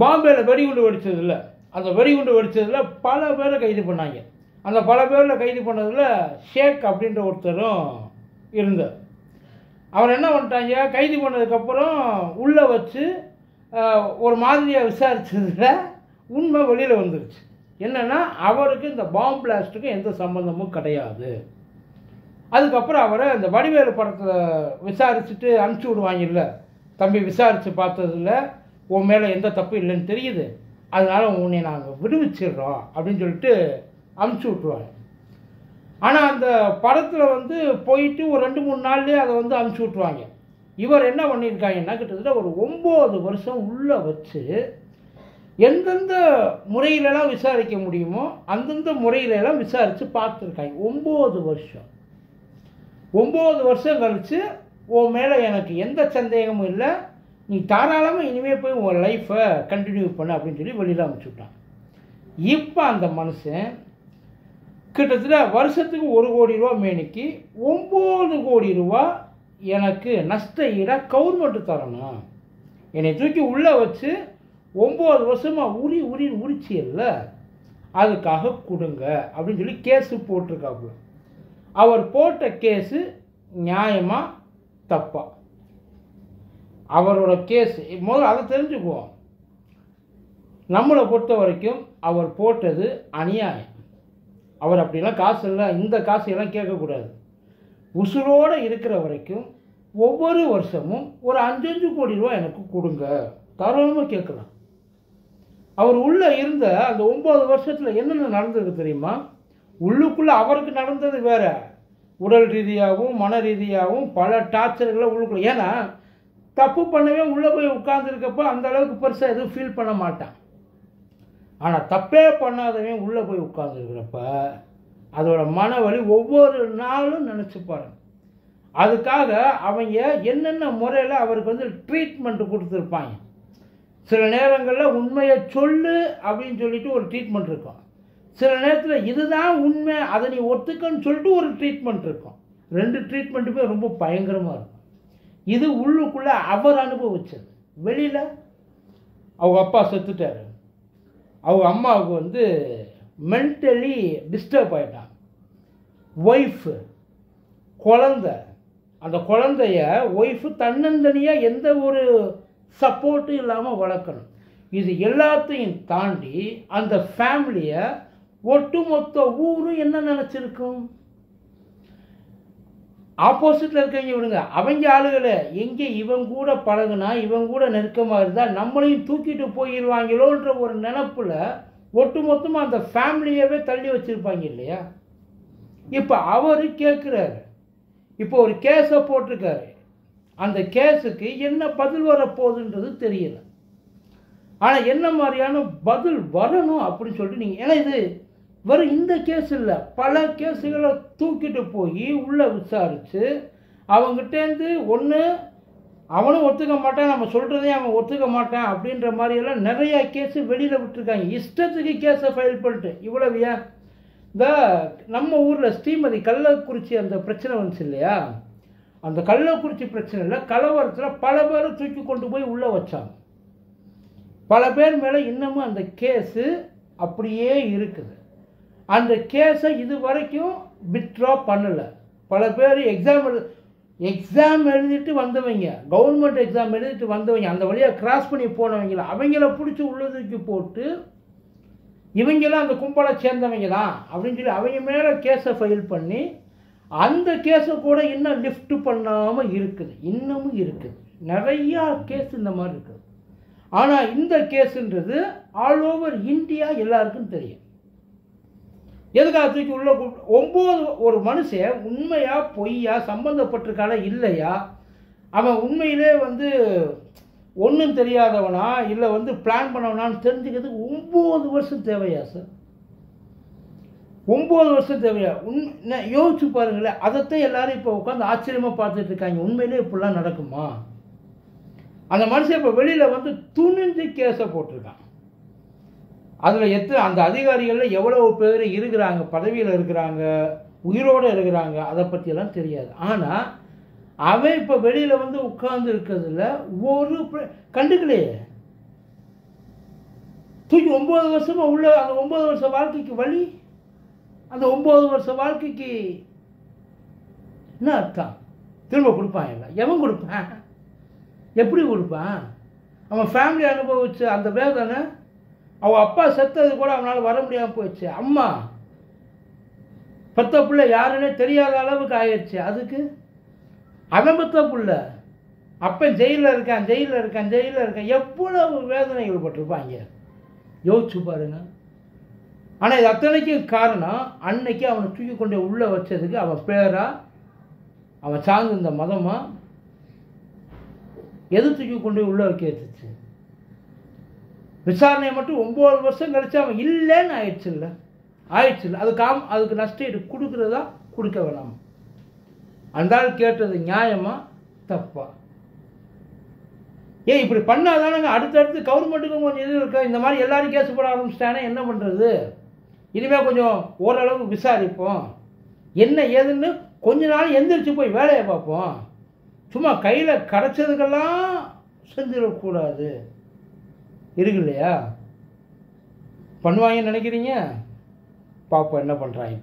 பாம்பேயில் வெடிகுண்டு வெடித்ததில்ல, அந்த வெடிகுண்டு வெடித்ததில் பல பேரை கைது பண்ணாங்க. அந்த பல பேரில் கைது பண்ணதில் ஷேக் அப்படின்ற ஒருத்தரும் இருந்தார். அவர் என்ன பண்ணிட்டாங்க, கைது பண்ணதுக்கப்புறம் உள்ளே வச்சு ஒரு மாதிரியாக விசாரித்ததில் உண்மை வெளியில் வந்துருச்சு. என்னென்னா அவருக்கு இந்த பாம்பு பிளாஸ்ட்டுக்கும் எந்த சம்மந்தமும் கிடையாது. அதுக்கப்புறம் அவரை இந்த வடிவேலு படத்தில் விசாரிச்சுட்டு அனுப்பிச்சி விடுவாங்கல்ல, தம்பி விசாரித்து பார்த்ததில் உன் மேலே எந்த தப்பு இல்லைன்னு தெரியுது, அதனால் உன்னை நாங்கள் விடுவிச்சிடுறோம் அப்படின்னு சொல்லிட்டு அனுப்பிச்சி விட்ருவாங்க. ஆனால் அந்த படத்தில் வந்து போயிட்டு ஒரு 2-3 நாள்லேயே அதை வந்து அனுப்பிச்சி விட்ருவாங்க. இவர் என்ன பண்ணியிருக்காங்கன்னா கிட்டத்தட்ட ஒரு 9 வருஷம் உள்ளே வச்சு எந்தெந்த முறையிலலாம் விசாரிக்க முடியுமோ அந்தந்த முறையிலலாம் விசாரித்து பார்த்துருக்காங்க. 9 வருஷம். 9 வருஷம் கழித்து உன் மேலே எனக்கு எந்த சந்தேகமும் இல்லை, நீ தாராளமாக இனிமேல் போய் உன் லைஃப்பை கண்டினியூ பண்ணு அப்படின்னு சொல்லி வெளியில் அனுப்பிச்சி விட்டான். இப்போ அந்த மனுஷன் கிட்டத்தட்ட வருஷத்துக்கு 1 கோடி ரூபா மேனிக்கு 9 கோடி ரூபா எனக்கு நஷ்ட ஈடாக கவர்மெண்ட்டு தரணும், என்னை தூக்கி உள்ளே வச்சு 9 வருஷமாக உரிச்சி இல்லை, அதுக்காக கொடுங்க அப்படின்னு சொல்லி கேஸு போட்டிருக்காப்புல. அவர் போட்ட கேஸு நியாயமா தப்பா? அவரோட கேஸ் முதல்ல அதை தெரிஞ்சுக்குவோம். நம்மளை பொறுத்த வரைக்கும் அவர் போட்டது அநியாயம். அவர் அப்படிலாம் காசு இல்லை, இந்த காசையெல்லாம் கேட்கக்கூடாது. உசுரோடு இருக்கிற வரைக்கும் ஒவ்வொரு வருஷமும் ஒரு 5 கோடி ரூபா எனக்கு கொடுங்க, தாராளமாக கேட்கலாம். அவர் உள்ளே இருந்த அந்த 9 வருஷத்தில் என்னென்ன நடந்திருக்கு தெரியுமா? உள்ளுக்குள்ளே அவருக்கு நடந்தது வேற, உடல் ரீதியாகவும் மன ரீதியாகவும் பல டார்ச்சர்களை உள்ளுக்குள்ளே. ஏன்னா தப்பு பண்ணவே உள்ளே போய் உட்கார்ந்துருக்கப்போ அந்த அளவுக்கு பெருசாக எதுவும் ஃபீல் பண்ண மாட்டான். ஆனால் தப்பே பண்ணாதவன் உள்ளே போய் உட்கார்ந்துருக்கிறப்ப அதோட மன வலி ஒவ்வொரு நாளும் நினச்சிப்பாரு. அதுக்காக அவங்க என்னென்ன முறையில் அவருக்கு வந்து ட்ரீட்மெண்ட்டு கொடுத்துருப்பாங்க. சில நேரங்களில் உண்மையை சொல்லு அப்படின்னு சொல்லிட்டு ஒரு ட்ரீட்மெண்ட் இருக்கும். சில நேரத்தில் இதுதான் உண்மை, அதை நீ ஒத்துக்கன்னு சொல்லிட்டு ஒரு ட்ரீட்மெண்ட் இருக்கும். 2 ட்ரீட்மெண்ட்டுமே ரொம்ப பயங்கரமாக இருக்கும். இது உள்ளுக்குள்ளே அவர் அனுபவிச்சது. வெளியில் அவங்க அப்பா செத்துட்டார், அவங்க அம்மாவுக்கு வந்து மென்டலி டிஸ்டர்ப் ஆகிட்டாங்க, ஒய்ஃபு குழந்தை, அந்த குழந்தைய ஒய்ஃபு தன்னந்தனியாக எந்த ஒரு சப்போர்ட்டும் இல்லாமல் வளர்க்கணும். இது எல்லாத்தையும் தாண்டி அந்த ஃபேமிலியை ஒட்டுமொத்த ஊரும் என்ன நினச்சிருக்கும்? ஆப்போசிட்டில் இருக்கவங்க விடுங்க, அவங்க ஆளுகளை எங்கே இவன் கூட பழகுனா இவன் கூட நெருக்கமாக இருந்தால் நம்மளையும் தூக்கிட்டு போயிடுவாங்களோன்ற ஒரு நினப்பில் ஒட்டுமொத்தமாக அந்த ஃபேமிலியவே தள்ளி வச்சுருப்பாங்க இல்லையா? இப்போ அவர் கேட்குறாரு, இப்போ ஒரு கேஸை போட்டிருக்காரு, அந்த கேஸுக்கு என்ன பதில் வரப்போகுதுன்றது தெரியல. ஆனால் என்ன மாதிரியான பதில் வரணும் அப்படின்னு சொல்லிட்டு நீங்கள், ஏன்னா இது வெறும் இந்த கேஸ் இல்லை, பல கேஸுகளை தூக்கிட்டு போய் உள்ளே விசாரித்து அவங்ககிட்டேருந்து ஒன்று அவனும் ஒத்துக்க மாட்டான், நம்ம சொல்கிறதே அவன் ஒத்துக்க மாட்டான் அப்படின்ற மாதிரியெல்லாம் நிறையா கேஸு வெளியில் விட்டுருக்காங்க. இஷ்டத்துக்கு கேஸை ஃபைல் பண்ணிட்டு இவ்வளவு. ஏன் இந்த நம்ம ஊரில் ஸ்ரீமதி கள்ளக்குறிச்சி அந்த பிரச்சனை வந்துச்சு இல்லையா? அந்த கள்ளக்குறிச்சி பிரச்சனையில் கலவரத்தில் பல பேரை தூக்கி கொண்டு போய் உள்ளே வச்சாங்க. பல பேர் மேலே இன்னமும் அந்த கேஸு அப்படியே இருக்குது. அந்த கேஸை இது வரைக்கும் வித்ட்ரா பண்ணலை. பல பேர் எக்ஸாம் எழுதிட்டு வந்தவங்க, கவர்மெண்ட் எக்ஸாம் எழுதிட்டு வந்தவங்க, அந்த வழியாக கிராஸ் பண்ணி போனவங்கள அவங்கள பிடிச்சி உள்ளதுக்கு போட்டு இவங்கெல்லாம் அந்த கும்பலை சேர்ந்தவங்க தான் அப்படின்னு சொல்லி அவங்க மேலே கேஸை ஃபைல் பண்ணி அந்த கேஸை கூட இன்னும் லிஃப்ட் பண்ணாமல் இருக்குது. இன்னமும் இருக்குது, நிறையா கேஸ் இந்த மாதிரி இருக்குது. ஆனால் இந்த கேஸுன்றது ஆல் ஓவர் இந்தியா எல்லாருக்கும் தெரியும். எதுக்காக தூக்கி உள்ள 9 ஒரு மனுஷன் உண்மையா பொய்யா சம்பந்தப்பட்டிருக்கால இல்லையா, அவன் உண்மையிலே வந்து ஒன்றும் தெரியாதவனா இல்லை வந்து பிளான் பண்ணவனான்னு தெரிஞ்சுக்கிறதுக்கு 9 வருஷம் தேவையா சார்? 9 வருஷம் தேவையா? யோசிச்சு பாருங்களேன். அதைத்தான் எல்லாரும் இப்போ உட்காந்து ஆச்சரியமாக பார்த்துட்டு இருக்காங்க. உண்மையிலே இப்படிலாம் நடக்குமா? அந்த மனுஷன் இப்போ வெளியில் வந்து துணிஞ்சு கேஸை போட்டிருக்கான். அதில் அந்த அதிகாரிகளில் எவ்வளவு பேர் இருக்கிறாங்க, பதவியில் இருக்கிறாங்க, உயிரோடு இருக்கிறாங்க, அதை பற்றியெல்லாம் தெரியாது. ஆனால் அவன் இப்போ வெளியில் வந்து உட்கார்ந்து இருக்கிறதுல ஒரு கண்டுக்கலையே. தூக்கி 9 வருஷமாக உள்ள அந்த 9 வருஷ வாழ்க்கைக்கு வழி, அந்த 9 வருஷ வாழ்க்கைக்கு என்ன அர்த்தம்? திரும்ப கொடுப்பான் இல்லை? எவன் கொடுப்பான்? எப்படி கொடுப்பான்? அவன் ஃபேமிலி அனுபவிச்சு அந்த வேதனை, அவன் அப்பா செத்தது கூட அவனால் வர முடியாமல் போயிடுச்சு, அம்மா பெத்த பிள்ளை யாருன்னே தெரியாத அளவுக்கு ஆயிடுச்சு, அதுக்கு அவன் பெத்த பிள்ளை அப்போ ஜெயிலில் இருக்கான், எவ்வளவு வேதனைகள் பட்டிருப்பாங்க யோசிச்சு பாருங்க. ஆனால் இது அத்தனைக்கும் காரணம் அன்னைக்கு அவனை தூக்கி கொண்டு உள்ளே வச்சதுக்கு அவன் பேரா, அவன் சார்ந்திருந்த மதமா, எது தூக்கி கொண்டு உள்ளே வைக்க வச்சுச்சு? விசாரணையை மட்டும் 9 வருஷம் கழிச்சு அவன் இல்லைன்னு ஆயிடுச்சு இல்லை? அதுக்கு நஷ்டஈடு கொடுக்குறதா கொடுக்க வேணாம்? அந்த ஆள் கேட்டது நியாயமா தப்பா? ஏன் இப்படி பண்ணாதானங்க அடுத்தடுத்து கவர்மெண்ட்டுக்கும் கொஞ்சம் இது இருக்கா? இந்த மாதிரி எல்லாரும் கேஸ் போட ஆரம்பிச்சிட்டானே என்ன பண்ணுறது? இனிமேல் கொஞ்சம் ஓரளவுக்கு விசாரிப்போம், என்ன ஏதுன்னு கொஞ்ச நாள் எந்திரிச்சு போய் வேலையை பார்ப்போம். சும்மா கையில் கிடச்சதுக்கெல்லாம் செஞ்சிடக்கூடாது, இருக்கு இல்லையா? பண்ணுவாங்கன்னு நினைக்கிறீங்க? பார்ப்போம் என்ன பண்ணுறாங்க.